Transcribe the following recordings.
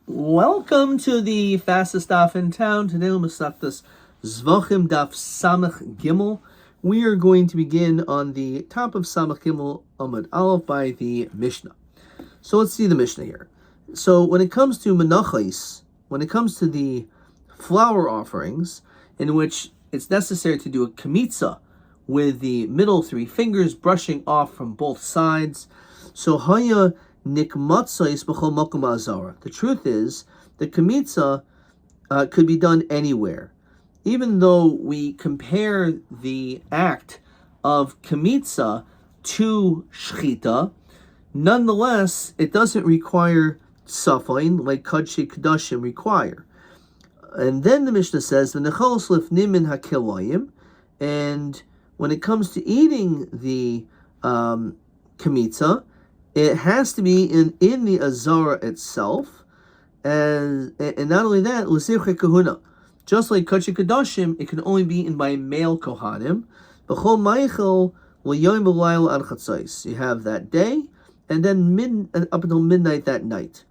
Welcome to the fastest daf in town. Today we'll Masechtas Zevachim daf Samach Gimel. We are going to begin on the top of Samach Gimel Amud Aleph by the Mishnah. So let's see the Mishnah here. So when it comes to menachos, when it comes to the flower offerings, in which it's necessary to do a kamitza with the middle three fingers brushing off from both sides, so haya nikmatzais b'chol makom azara. The truth is, the kamitza could be done anywhere. Even though we compare the act of kamitza to shchita, nonetheless, it doesn't require safain like kadshei kadashim require. And then the Mishnah says, "V'nechal slifnim min hakilayim," and when it comes to eating the kamitza, it has to be in the azara itself, and not only that, l'sirchei kahuna. Just like kadshei kadashim, it can only be eaten by male kohanim. B'chol meichel l'yomi b'layla ad chatzos. You have that day, and then up until midnight that night.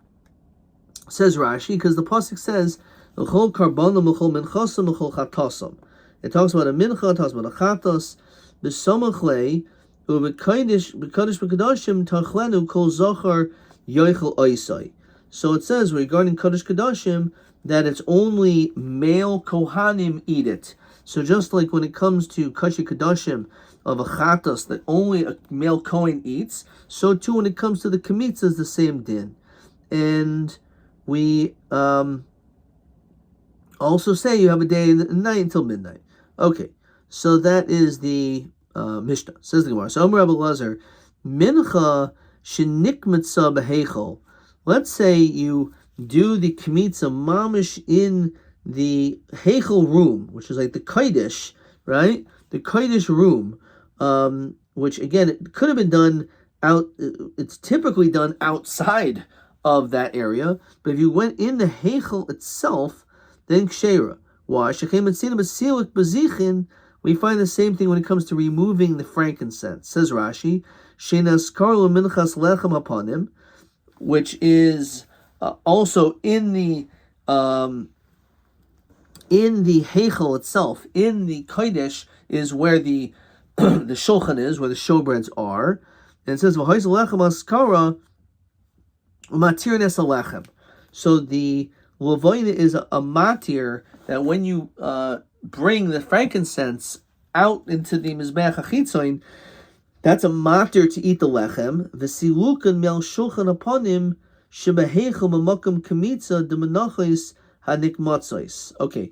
Says Rashi, because the pasuk says l'chol karbanim l'chol minchasam l'chol chatasam. It talks about a mincha, it talks about a chatas. B'samach lei u'b'kaidish b'kadashim tachlenu kol zachar yoichel oisai. So it says regarding Kaddish Kadashim that it's only male Kohanim eat it. So just like when it comes to Kaddish Kadashim of a chatas that only a male Kohen eats, so too when it comes to the kamitza is the same din. And we also say you have a day and night until midnight. Okay, so that is the Mishnah. Says the Gemara. So Rabbi Lazar, mincha shenikmitza behechol. Let's say you do the kamitza mamish in the heichel room, which is like the kodesh, right? The kodesh room, which again it could have been done out. It's typically done outside of that area, but if you went in the heichel itself, then kshera. Why? We find the same thing when it comes to removing the frankincense. Says Rashi, which is also in the heichel itself, in the kodesh is where the the shulchan is, where the showbreads are, and it says so the lavoina is a matir that when you bring the frankincense out into the mizbeach hachitzoin, that's a matir to eat the lechem. V'silukan mel shulchan aponim shebeheichel b'makom kamitza demenachos hanikmatzos. Okay.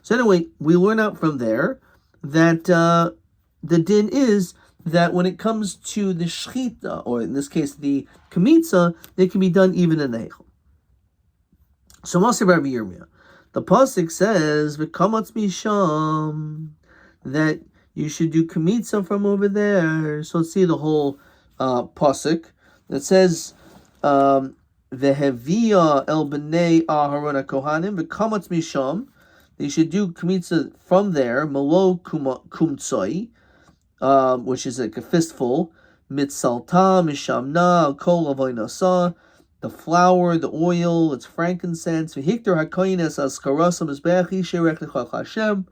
So anyway, we learn out from there that the din is that when it comes to the shchita, or in this case the kamitza, they can be done even in the heichel. So Maseh Rabbi Yirmiyah, the pasuk says v'kamatz misham, that you should do kamitza from over there. So let's see the whole pasuk. It says v'hevia el b'nei Aharon kohanim v'kamatz misham. They should do kamitza from there. Malo kumtzoi, which is like a fistful. Mitzalta mishamna kol avoynasa. The flour, the oil, it's frankincense. V'hikter hakoynes askarasam izbechi sherech lechach Hashem.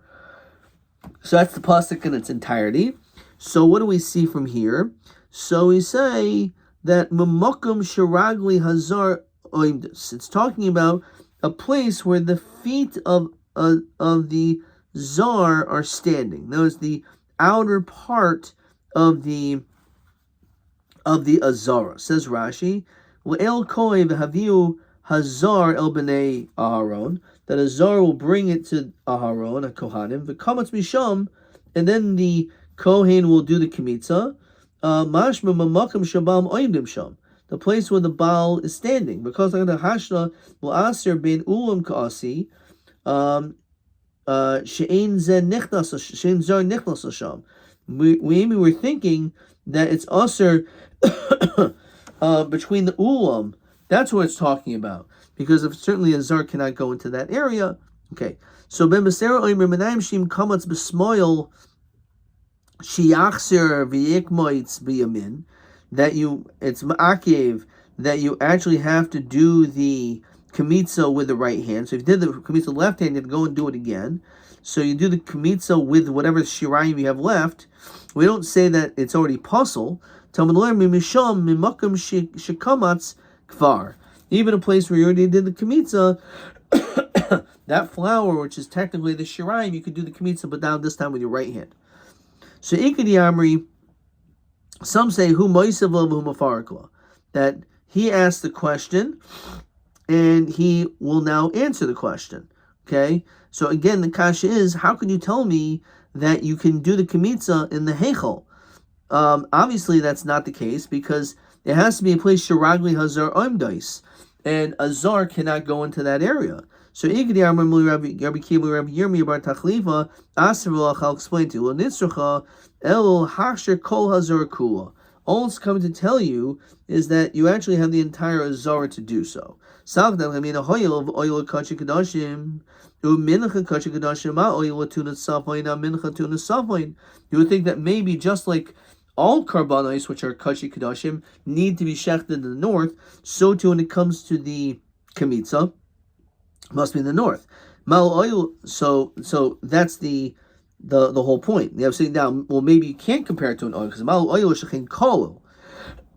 So that's the pasuk in its entirety. So what do we see from here? So we say that Mamakum Shiragli Hazar Oimdus. It's talking about a place where the feet of the zar are standing. Notice the outer part of the azara. Says Rashi, L'el koi v'haviu hazar el b'nei Aharon, that a zar will bring it to Aharon, a kohanim, v'kamatz misham, and then the kohen will do the kamitza, mashma mamakam shabam oimdim sham, the place where the baal is standing, because like the hashna will aser ben ulam kaasi, she'ein zar nichnas sham. We were thinking that it's aser between the ulam. That's what it's talking about. Because if certainly a zar cannot go into that area. Okay. So ben Basera oimer menayim shim kamatz b'smoil shiachser v'yikmoitz b'yamin, that it's ma'akev that you actually have to do the Kmitza with the right hand. So if you did the Kmitza with the left hand, you have to go and do it again. So you do the Kmitza with whatever Shirayim you have left. We don't say that it's already puzzle. Even a place where you already did the Kmitza, that flower, which is technically the Shirayim, you could do the Kmitza, but now this time with your right hand. So Ikadi Amri, some say, Hu Moisav Hu Mafarikla, that he asked the question, and he will now answer the question. Okay? So again, the kasha is, how can you tell me that you can do the Kmitza in the Heichel? Obviously, that's not the case, because it has to be a place Shiragli Hazar Oimdais, and a Zar cannot go into that area. So Ikadi Amri Rabbi Kibu Rabbi Yomi Bar Tachliva Asarulach, I'll explain to you. Nitzracha El Hasher Kol Hazar Kula. All it's coming to tell you is that you actually have the entire Azara to do so. You would think that maybe just like all karbanos, which are kachi kadashim, need to be shechted in the north, so too when it comes to the Kmitza, must be in the north. So that's the whole point. You have saying now, well, maybe you can't compare it to an oil because mal oil is shechin kolil,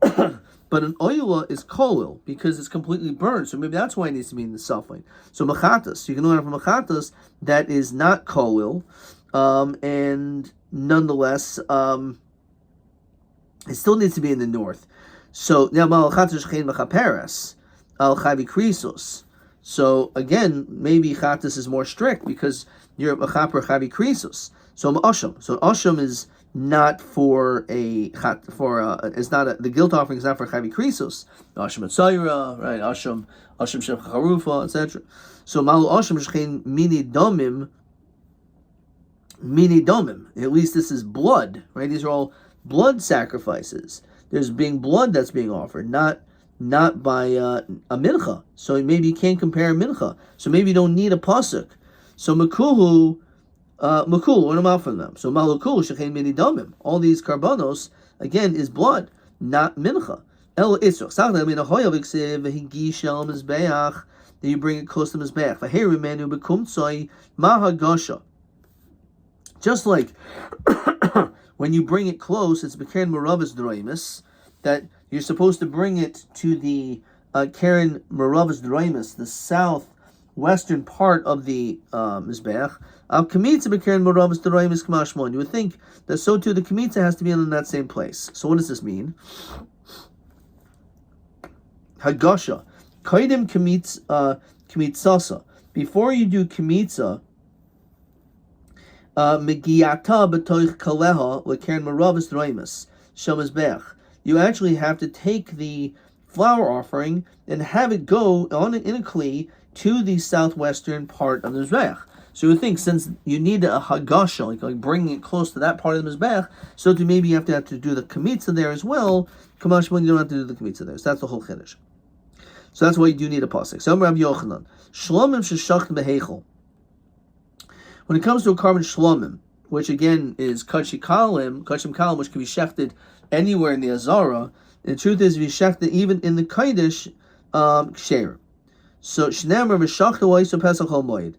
but an oil is kolil because it's completely burned. So maybe that's why it needs to be in the sulfite. So machatas, you can learn from machatas that is not kolil, and nonetheless, it still needs to be in the north. So now mal chatas shechin machaperes al chavi krisos. So again, maybe chatas is more strict because you're a chaper chavi krisos. So asham. So asham is not for it's not the guilt offering is not for chavi krisos. Asham etzayra, right? Asham shem charufa, etc. So malu asham shchein mini domim. At least this is blood, right? These are all blood sacrifices. There's being blood that's being offered, not by a mincha. So maybe you can't compare a mincha. So maybe you don't need a pasuk. So makul, what am I from them? So malukul shechein mini domim. All these karbanos again is blood, not mincha. El itzrach. Sachna min ahoyav iksiv v'higish el mizbeach. Then you bring it close to mizbeach. V'heri menu bekumtzoi mahagasha. Just like when you bring it close, it's bekeren maravis draimis, that you're supposed to bring it to the Karen Maravis Draimis, the southwestern part of the Mizbeach. Kamitza b'Karen Maravis Draimis Kamashmon. You would think that so too the Kamitza has to be in that same place. So what does this mean? Hagasha. Kaidim Kamitzasa. Before you do Kamitza, Megiyata b'toich kaleha l'Karen Maravis Draimis Shemizbeach. You actually have to take the flower offering and have it go in a kli to the southwestern part of the Mizbeach. So you would think, since you need a hagasha, like bringing it close to that part of the Mizbeach, so to maybe you have to do the kamitza there as well. Kamashman, you don't have to do the kamitza there. So that's the whole chiddush. So that's why you do need a pasuk. So Rabbi Yochanan, shlomim sheshachim behechel. When it comes to a carbon shlomim, which again is kachim kalim, which can be shechted anywhere in the Azara, the truth is v'shechted even in the Kaidish ksher. So shnamar v'shachta v'oiso pesach al moed.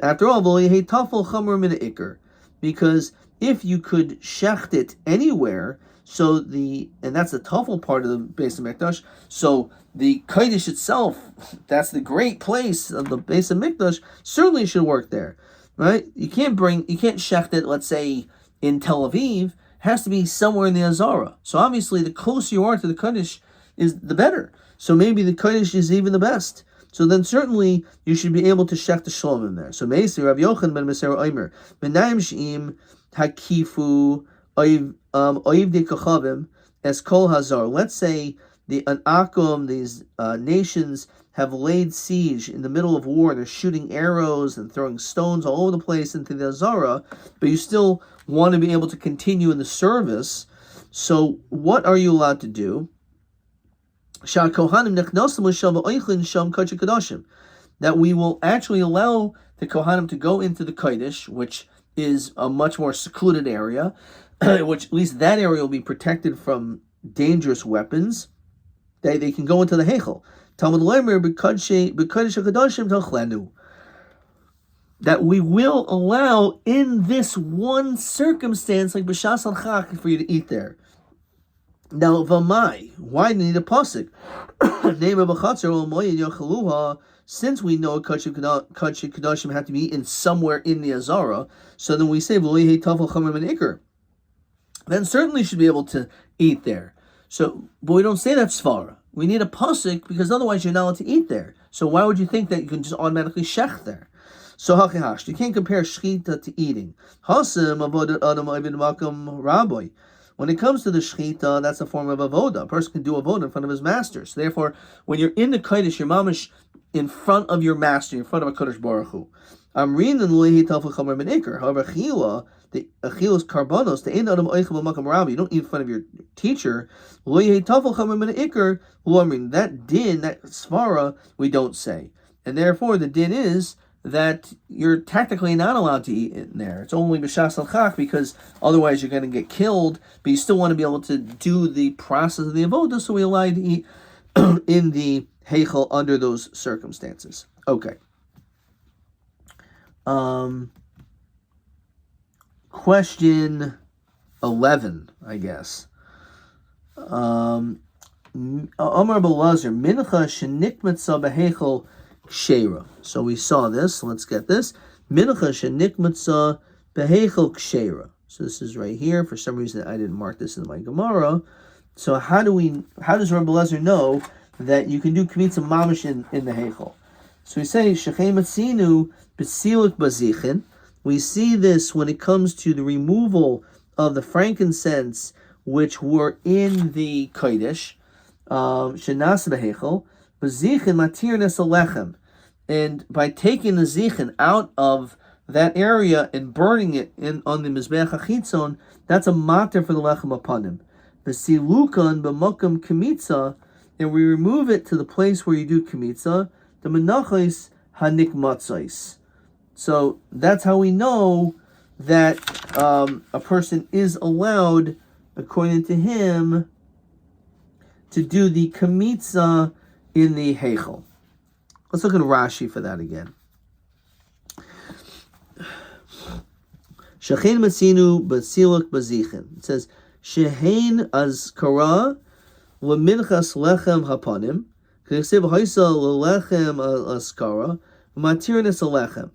After all, v'lo yehei tafel chamer min ha'ikr, because if you could shecht it anywhere, and that's the tafel part of the Beis Hamikdash. So the Kaidish itself, that's the great place of the Beis Hamikdash, certainly should work there, right? You can't shecht it, let's say, in Tel Aviv. Has to be somewhere in the Azara. So obviously, the closer you are to the Kaddish, is the better. So maybe the Kaddish is even the best. So then certainly you should be able to shech the shalom in there. So Meisi Rabbi Yochanan ben Meser Omer Menayim Sheim Hakifu Oiv de Kachavim Es Kol Hazar. Let's say an Akum, these nations have laid siege in the middle of war. They're shooting arrows and throwing stones all over the place into the Azara, but you still want to be able to continue in the service. So what are you allowed to do? That we will actually allow the Kohanim to go into the Kodesh, which is a much more secluded area, which at least that area will be protected from dangerous weapons. They can go into the Heichel. Talmud Leimer b'kodesh hakadoshim tachlenu. That we will allow in this one circumstance, like b'shas al-chak, for you to eat there. Now, v'mai, why do you need a pasuk? Name of a chatzar or moyin yochaluha. Since we know kodesh kadashim have to be eaten somewhere in the azara, so then we say v'loyei tafel chamer min ikar. Then certainly should be able to eat there. So, but we don't say that svara. We need a pasuk because otherwise you're not allowed to eat there. So why would you think that you can just automatically shech there? So hachihash, you can't compare shchita to eating. Hasim avodat adam ibn makam rabbi. When it comes to the shchita, that's a form of avoda. A person can do avoda in front of his master. So therefore, when you're in the kodesh, you're mamish in front of your master, in front of a kodesh baruch hu. I'm reading the loihi tafel chamer ben ikar. However, chila, the achilas karbanos, the ein adam oichel b'makam rabbi. You don't eat in front of your teacher. Loihi tafel chamer ben ikar. I mean, that din, that svara, we don't say, and therefore the din is that you're technically not allowed to eat in there. It's only b'shas al-chak because otherwise you're going to get killed, but you still want to be able to do the process of the avodah, so we allow you to eat in the heichel under those circumstances. Okay. Question 11, I guess. Amar Belazar, mincha shenikmatza beheichel kshera. So we saw this. Let's get this. Mincha shenikmatza beheichel kshera. So this is right here. For some reason, I didn't mark this in my Gemara. So how does Rabbi Belazar know that you can do kmitza mamish in the heichel? So we say shechem atzinu b'silik bazichin. We see this when it comes to the removal of the frankincense which were in the kodesh. Shenas beheichel, bezichin matir nesalechem, and by taking the zichin out of that area and burning it on the mizbeach hachitzon, that's a matir for the lechem upon him. Besilukan b'makam kemitza, and we remove it to the place where you do kemitza, the menachos hanikmatzos. So that's how we know that a person is allowed, according to him, to do the kamitza in the heichel. Let's look at Rashi for that again. Shechein matzinu basiluk bazichin. It says shehein azkara leminchas lechem hapanim. K'nesiv haisa lelechem azkara matirinus alechem.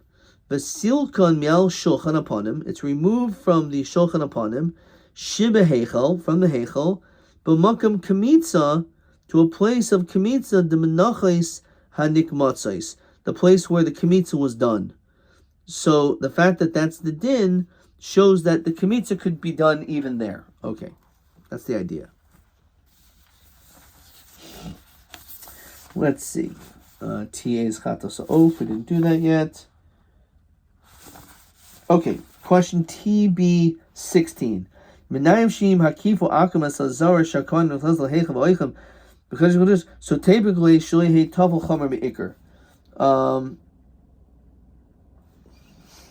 Vasilkan mial shulchan hapanim. It's removed from the shulchan hapanim. Shiba heichel, from the heichel. B'makam kamitza, to a place of kamitza, the menachos hanikmatzos, the place where the kamitza was done. So the fact that that's the din shows that the kamitza could be done even there. Okay, that's the idea. Let's see. TA's chatos oaf. We didn't do that yet. Okay, question TB16. So typically, shuli hey tafel chamer meikar.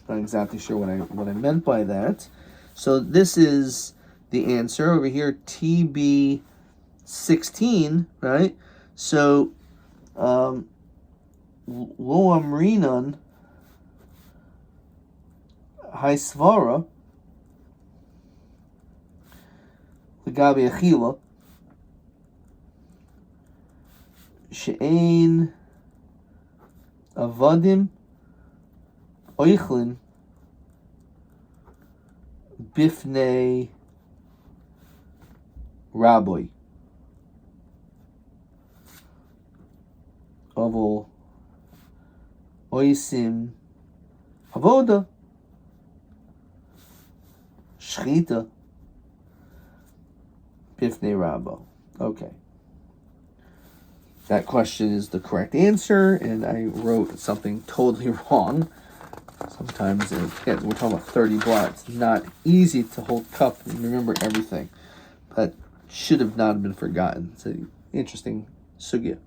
Not exactly sure what I meant by that. So this is the answer over here. TB16, right? So lo amrinan haisvara. Gabi achila she'ein avadim oichlin bifnei rabbi avol oisim avoda shchita bifnei rabbi. Okay. That question is the correct answer, and I wrote something totally wrong. Sometimes we're talking about 30 blocks. It's not easy to hold cup and remember everything, but should have not been forgotten. It's an interesting sugya.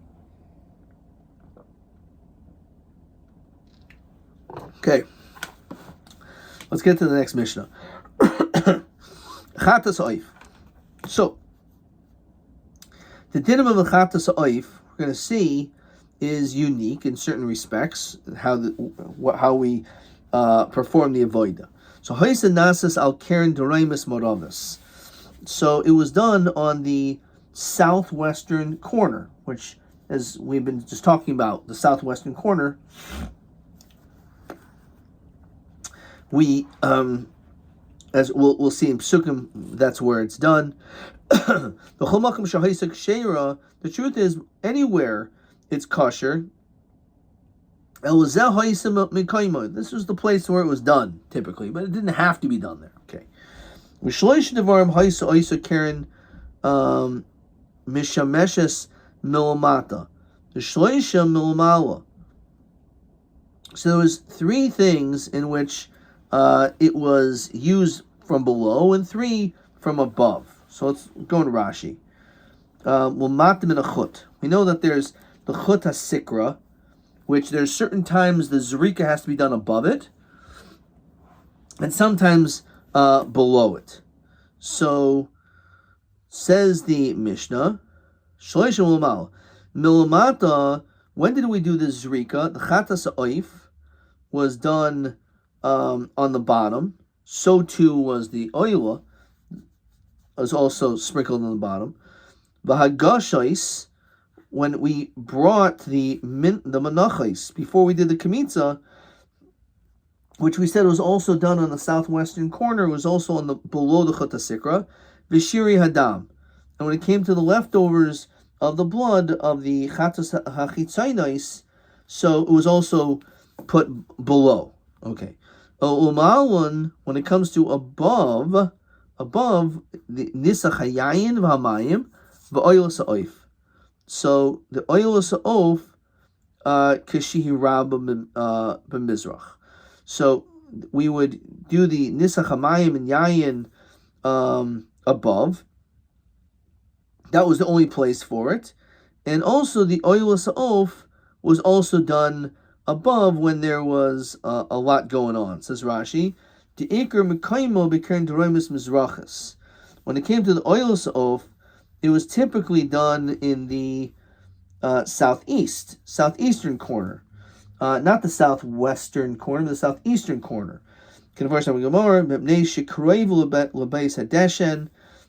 Okay, let's get to the next Mishnah. Chatas oif. So, The dinim of Mechatas Oif, we're going to see, is unique in certain respects, how we perform the avodah. So Haisa Nasas al Karen Doraimus Moravis. So it was done on the southwestern corner, which, as we've been just talking about, the southwestern corner, we as we'll see in Psukim, that's where it's done. The truth is, anywhere it's kosher. This was the place where it was done, typically, but it didn't have to be done there. Okay. Karen Mishameshes Milamata. The Shloisha Milamala. So there was three things in which it was used from below and three from above. So let's go to Rashi. We know that there's the chut hasikra, which there's certain times the zrika has to be done above it, and sometimes below it. So says the Mishnah, Shloisha Milamal. Milamata, when did we do the zrika? The chatas oif was done on the bottom. So too was the oila, was also sprinkled on the bottom. V'hagashais, when we brought the menachos before we did the kmitza, which we said was also done on the southwestern corner, was also on the below the chut hasikra, v'shiri hadam, and when it came to the leftovers of the blood of the chatas hachitzainos, so it was also put below. Okay. Umalun, when it comes to above the nisach hayayin v'hamayim v'oilas ha'oif. So the oilas ha'of kishihi rabba b'mizrach. So we would do the nisach hamayim and yayin above. That was the only place for it, and also the oilas ha'of was also done above when there was a lot going on. Says Rashi, when it came to the oilas ha'of, it was typically done in the southeastern corner, not the southwestern corner, but the southeastern corner.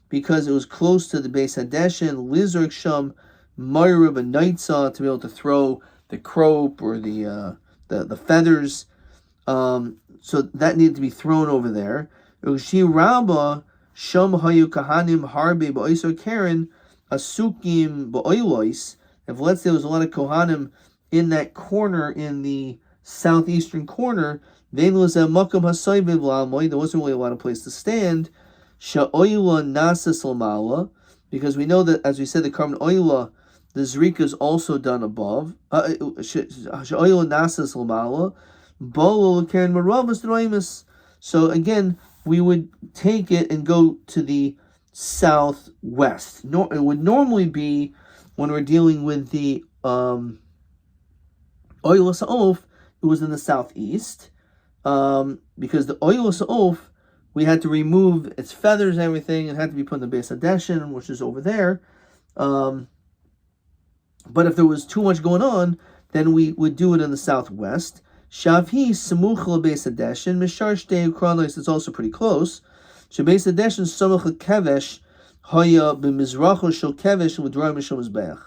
Because it was close to the Beis Hadeshen, Lizurk Sham, Mayrav and Naitza, to be able to throw the crope or the feathers. So that needed to be thrown over there. Ushi Rabba Sham Hayu Kahanim Harbe Ba'isor Karen Asukim Ba'oilois. If let's say there was a lot of Kohanim in that corner, in the southeastern corner, there wasn't really a lot of place to stand. Sha'oila Nasas Lamala, because we know that, as we said, the Karban Oila, the Zrika is also done above. Sha'oila Nasas Lamala, Bolo Karen Maravas Draimus. So again, we would take it and go to the southwest. It would normally be when we're dealing with the Oila Sa'of, it was in the southeast, because the Oila Sa'of, we had to remove its feathers and everything. It had to be put in the Beis Hadeshen, which is over there. But if there was too much going on, then we would do it in the southwest. Shavhi Samuch Beis Hadeshen Mishar Shtei Ukronos. It's also pretty close. Beis Hadeshen Samuch Kevesh Haya b'Mizracho Shel Kevesh L'Droim Mishal Mizbeach.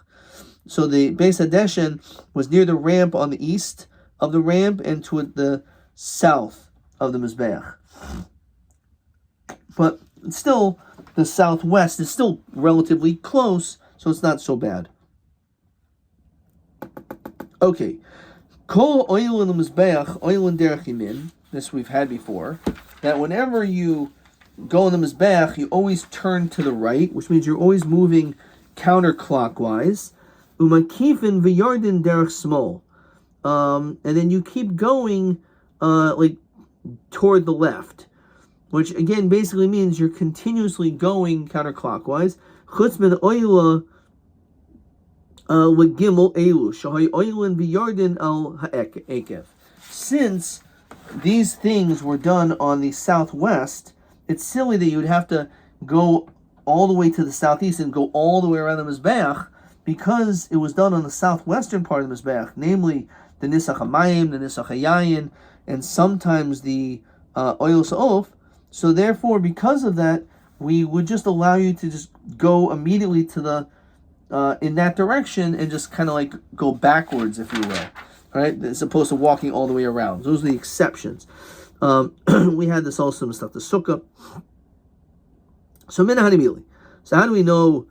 So the Beis Hadeshen was near the ramp on the east of the ramp and to the south of the Mizbeach. But still, the southwest is still relatively close, so it's not so bad. Okay. Kol oil in the mizbeach, oil in derech yamin. This we've had before. That whenever you go in the mizbeach, you always turn to the right, which means you're always moving counterclockwise. Umakifin v'yardin derech small. And then you keep going like toward the left, which again basically means you're continuously going counterclockwise. Chutz min oila legimel elu shahay oilin v'yardin al ha'ekev. Since these things were done on the southwest, it's silly that you would have to go all the way to the southeast and go all the way around the Mizbeach, because it was done on the southwestern part of the Mizbeach, namely the Nisach HaMayim, the Nisach HaYayin, and sometimes the Oil Sa'of. So therefore, because of that, we would just allow you to just go immediately to the in that direction and just kind of like go backwards, if you will, right? As opposed to walking all the way around. Those are the exceptions. We had this also in stuff the Sukkah. So Min Hanimili. So how do we know?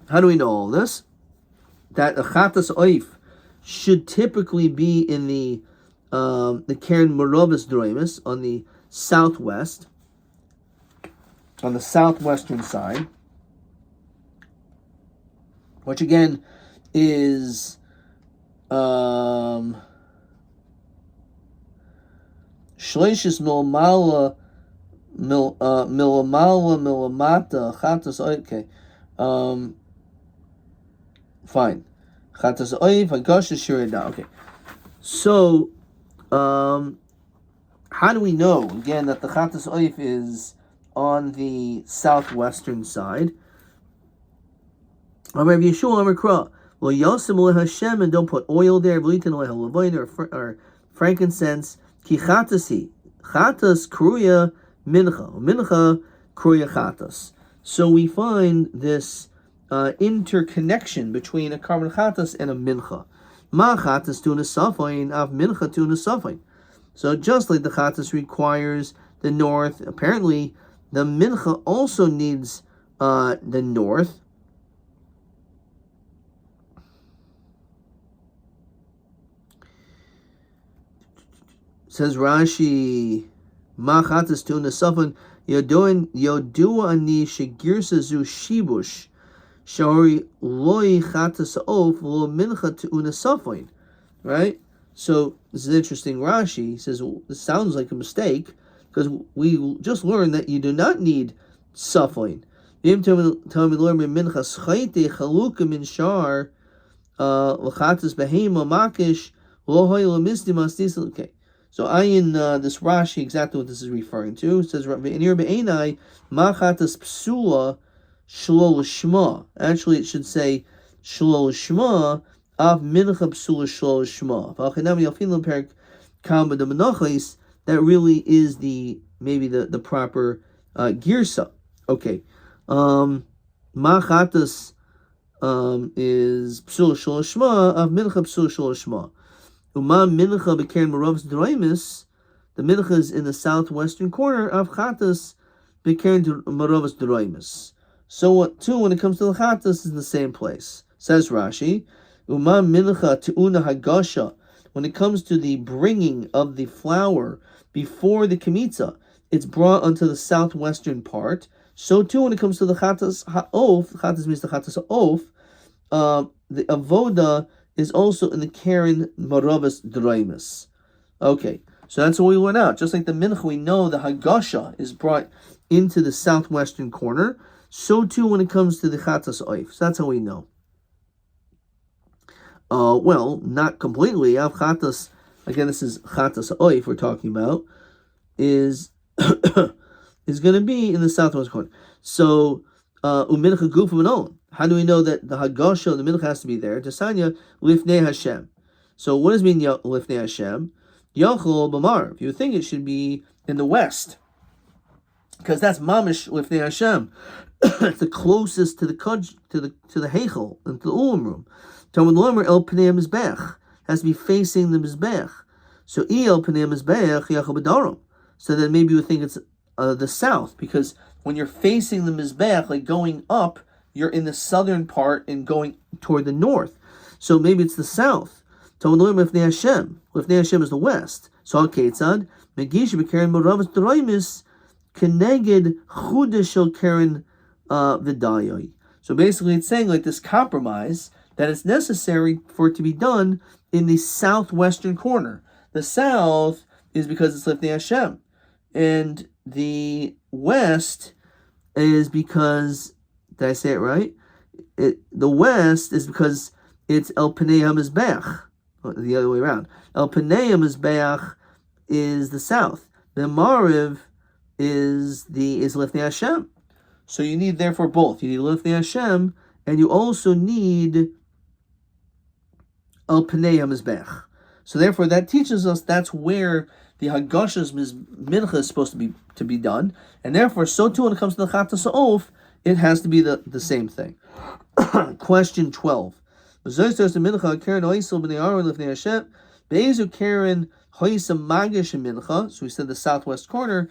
How do we know all this? That a Chatas Oif should typically be in the Keren Morovis Droimus on the southwest, on the southwestern side, which again is Shleishis Milmala Milamata Chatas. Okay, fine. Chatas Oif Hagasha Shirida. Okay, so how do we know again that the Chatas Oif is on the southwestern side? Rabbi Yeshua Amar Kra, Lo Yosim Hashem, and don't put oil there, or frankincense. Ki Chatasi, Chatas Kruya Mincha, Mincha Kruya Chatas. So we find this interconnection between a carbon Chatas and a Mincha. Ma Chatas tuna Safain, Av Mincha tuna Safain. So just like the Chatas requires the north, apparently the Mincha also needs the north. Says Rashi, Ma Chatas tuna Safain, Yodua ani Shegirsa zu Shibush. Shari loy chatas of lo mincha teuna safain, right? So this is interesting. Rashi he says, well, this sounds like a mistake because we just learned that you do not need safain. Mincha schayte chaluka min shar l'chatas behema makish lo hoy lo misdimas disel. Okay, so ayin this Rashi exactly what this is referring to. It says v'inir be'enai ma chatas psula Shalol Shma. Actually, it should say Shalol Shma of Mincha Psula Shalol Shma. That really is maybe the proper girsa. Okay. Machatas is Psula Shalol Shma of Mincha Psula Shalol Shma. Uma Mincha Bekeren Marov's Droimus. The Mincha is in the southwestern corner of Chatas Bekeren Marov's Droimus. So what too when it comes to the Chatas is in the same place. Says Rashi, Uma mincha te'una hagasha. When it comes to the bringing of the flour before the Kemitza, it's brought onto the southwestern part. So too when it comes to the Chatas ha'of, Chatas means the Chatas ha'of, the avoda is also in the Keren Maravas Draimus. Okay, so that's what we went out. Just like the mincha, we know the hagasha is brought into the southwestern corner. So too when it comes to the Chatas Oif. So that's how we know. Well, not completely. Chatas, again, this is Chatas Oif we're talking about, is is going to be in the southwest corner. So, Umincha Gufim Anon. How do we know that the Hagasha, the Mincha has to be there? Tasanya, Lifnei Hashem. So what does it mean, Lifnei Hashem? Yachol Bamar. If you think it should be in the west, because that's Mamish Lifnei Hashem. It's the closest to the Heichel and to the Ulam room. Talmud Lomer El Pnei Mizbech has to be facing the Mizbech. So El Pnei Mizbech Yachol B'Darom. So then maybe you would think it's the south, because when you're facing the Mizbech, like going up, you're in the southern part and going toward the north. So maybe it's the south. Talmud Lomer Lifnei Hashem. Lifnei Hashem is the west. So Al Ketzad Megish B'Keren Moravas Droimis Keneged Chudeshel Keren Vidayoi. So basically it's saying like this compromise that it's necessary for it to be done in the southwestern corner. The south is because it's Lifnei Hashem. And the west is because, did I say it right? The west is because it's El Pnei HaMizbeach. The other way around. El Pnei HaMizbeach is the south. The Mariv is Lifnei Hashem. So you need therefore both. You need Lifnei Hashem, and you also need Al Pnei HaMizbech. So therefore, that teaches us that's where the Hagash's mincha is supposed to be done, and therefore, so too when it comes to the Chatas Ha'of, it has to be the same thing. Question 12. So we said the southwest corner,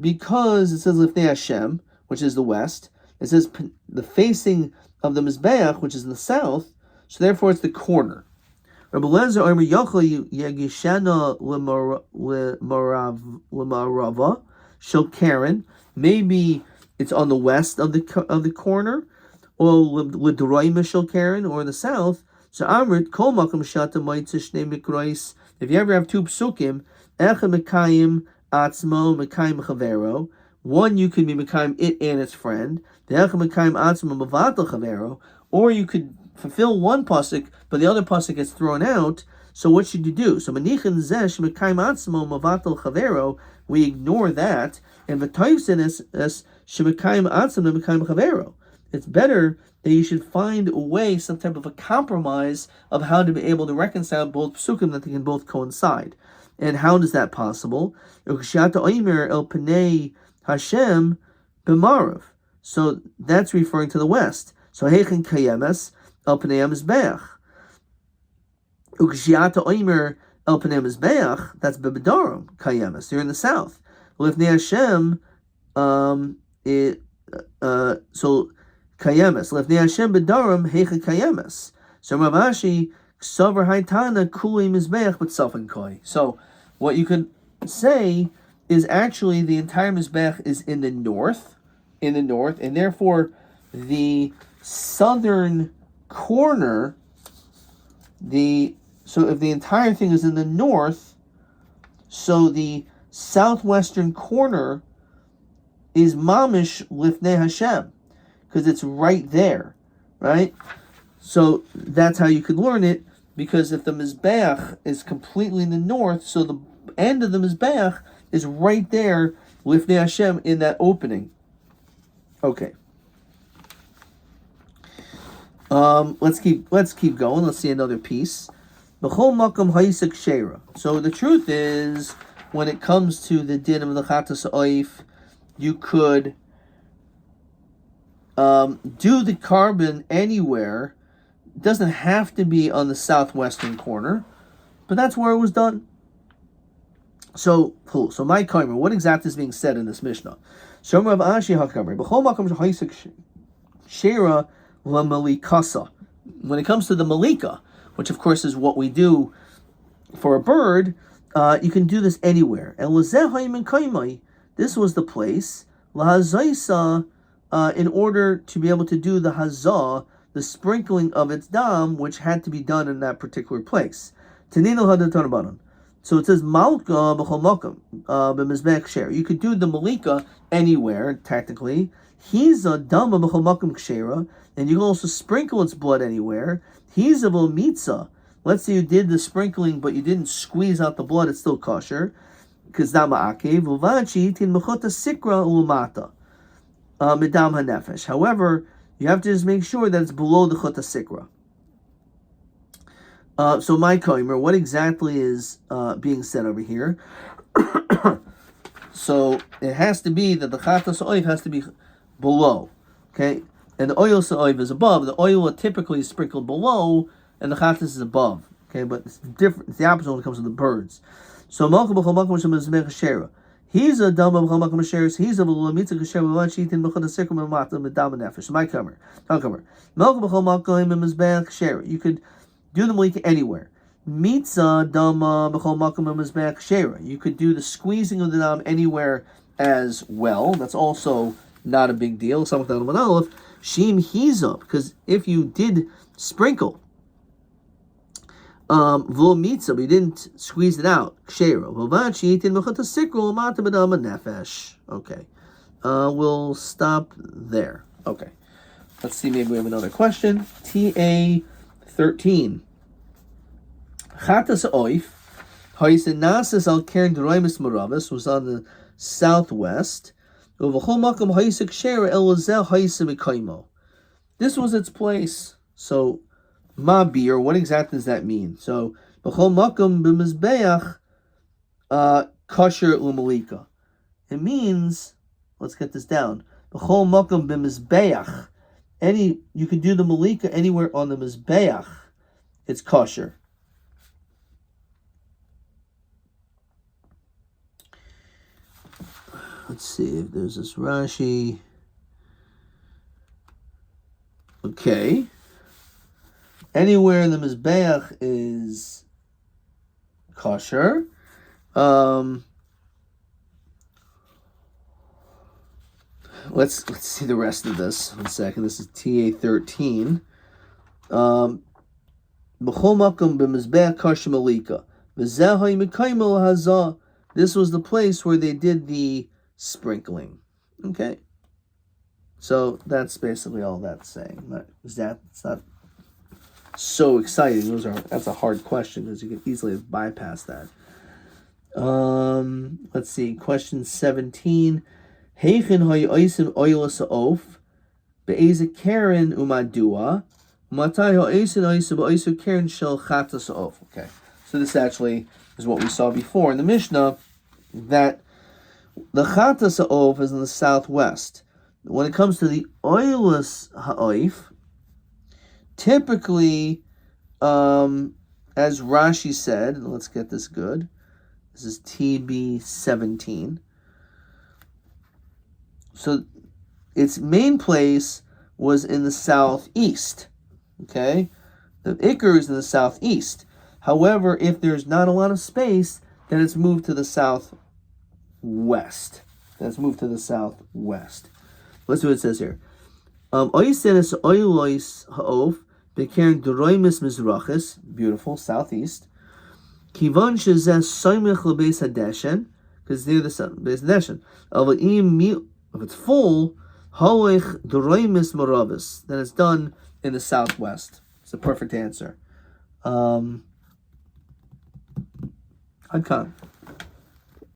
because it says Lifnei Hashem, which is the west. It says the facing of the Mizbeach, which is in the south, so therefore it's the corner. Rabbi Lezer Omer Yochel Yagishana L'Marava Shel Karen. Maybe it's on the west of the corner, or L'Droima Shel Karen, or in the south. So Amrit Kol Makom Shata Moitze Shnei Mikrois. If you ever have two psukim, Echa Mekayim Atzmo Mekayim Chavero. One, you could be Mekayim it and its friend. The Echa Mekayim Atzmo Mavatal Chavero. Or you could fulfill one pasuk, but the other pasuk gets thrown out. So what should you do? So Manichin Zesh Mekayim Atzmo Mavatal Chavero. We ignore that, and v'toyvsin is shemekayim atzmo mekayim chavero. It's better that you should find a way, some type of a compromise of how to be able to reconcile both psukim, that they can both coincide. And how is that possible? Ukshata el Pnei Hashem b'marav. So that's referring to the west. So heichen kayemes el Pnei HaMizbeach. Ukshata el Pnei HaMizbeach, that's b'bedarim kayemes. You're in the south. Lifnei Hashem, so kayemes. Lifnei Hashem b'darim heichen kayemes. So Rav Ashi ksavar haitana kuli mizbeach but selfen koi. So what you could say is actually the entire mizbeach is in the north, and therefore the southern corner, so if the entire thing is in the north, so the southwestern corner is mamish lifnei Hashem, because it's right there, right? So that's how you could learn it, because if the Mizbeach is completely in the north, so the end of the Mizbeach is right there, lifnei Hashem, in that opening. Okay. Let's keep going. Let's see another piece. So the truth is, when it comes to the din of the Chatas Oif, you could do the carbon anywhere. It doesn't have to be on the southwestern corner, but that's where it was done. So cool. So my Kaimer, what exactly is being said in this Mishnah? Shomer of Ashi HaKamer, B'chol Makom Sh'Haisik Shera LaMalikasa. When it comes to the Malika, which of course is what we do for a bird, you can do this anywhere. And this was the place, Lahazaisa, in order to be able to do the Hazah, the sprinkling of its dam, which had to be done in that particular place. So it says Malka b'chol makom b'mizbeach kshera. You could do the Malika anywhere, technically. He's a dama b'chol makom kshera, and you can also sprinkle its blood anywhere. He's a mitzah. Let's say you did the sprinkling, but you didn't squeeze out the blood; it's still kosher. Because dama akev uvachi tin mechota sikra ulmata midam hanefesh. However, you have to just make sure that it's below the chota sikra. So my Kaimer, what exactly is being said over here? So it has to be that the chatas oiv has to be below, okay? And the oil oiv is above. The oil typically is sprinkled below, and the chatas is above, okay? But it's different. It's the opposite when it comes to the birds. So malka b'chol makom shemizmech shera. He's a dama b'chol makom sheres. He's a mitzah kasher b'vachitin b'chol hasikra b'mata b'dam nefesh. My Kaimer, malka b'chol makom mizmech shera. You could do the malika anywhere. Mitzah dama b'chol makom mizbeach shera. You could do the squeezing of the dam anywhere as well. That's also not a big deal. Samach dam aleph shim hiza, because if you did sprinkle v'lo mitzah, but you didn't squeeze it out, shera. V'vachi tin b'chol hasikra mata b'dam nefesh. Okay, we'll stop there. Okay, let's see. Maybe we have another question. TA 13. Chatas oif Nasis al Karen Deraimus Maravis was on the southwest. This was its place. So, Mabir, what exactly does that mean? So, B'chol Makom b'mizbeach kosher u'malika. It means, let's get this down. B'chol Makom b'mizbeach. You can do the malika anywhere on the mizbeach. It's kosher. Let's see if there's this Rashi. Okay. Anywhere in the mizbeach is kosher. Let's see the rest of this. 1 second. This is TA 13. B'chol makom b'mizbeach kosher malika. V'zeh ha'imekaymo hazah. This was the place where they did the sprinkling. Okay. So that's basically all that's saying. It's not so exciting. That's a hard question because you can easily bypass that. Let's see. Question 17. Heichen ha'yosim oilas ha'of be'eze karen umadua matai ha'osim oisim oisu karen shel chatas ha'of. Okay. So this actually is what we saw before in the Mishnah, that the chatas ha'of is in the southwest. When it comes to the oilus ha'oif, typically, as Rashi said, and let's get this good. This is TB 17. So its main place was in the southeast. Okay? The Iker is in the southeast. However, if there's not a lot of space, then it's moved to the southwest. Let's see what it says here. Beautiful, southeast. Kivon shezeh soymech lebeis hadeshen, because near the beis hadeshen. If it's full, halech doroimis maravis, then it's done in the southwest. It's a perfect answer. Adkan.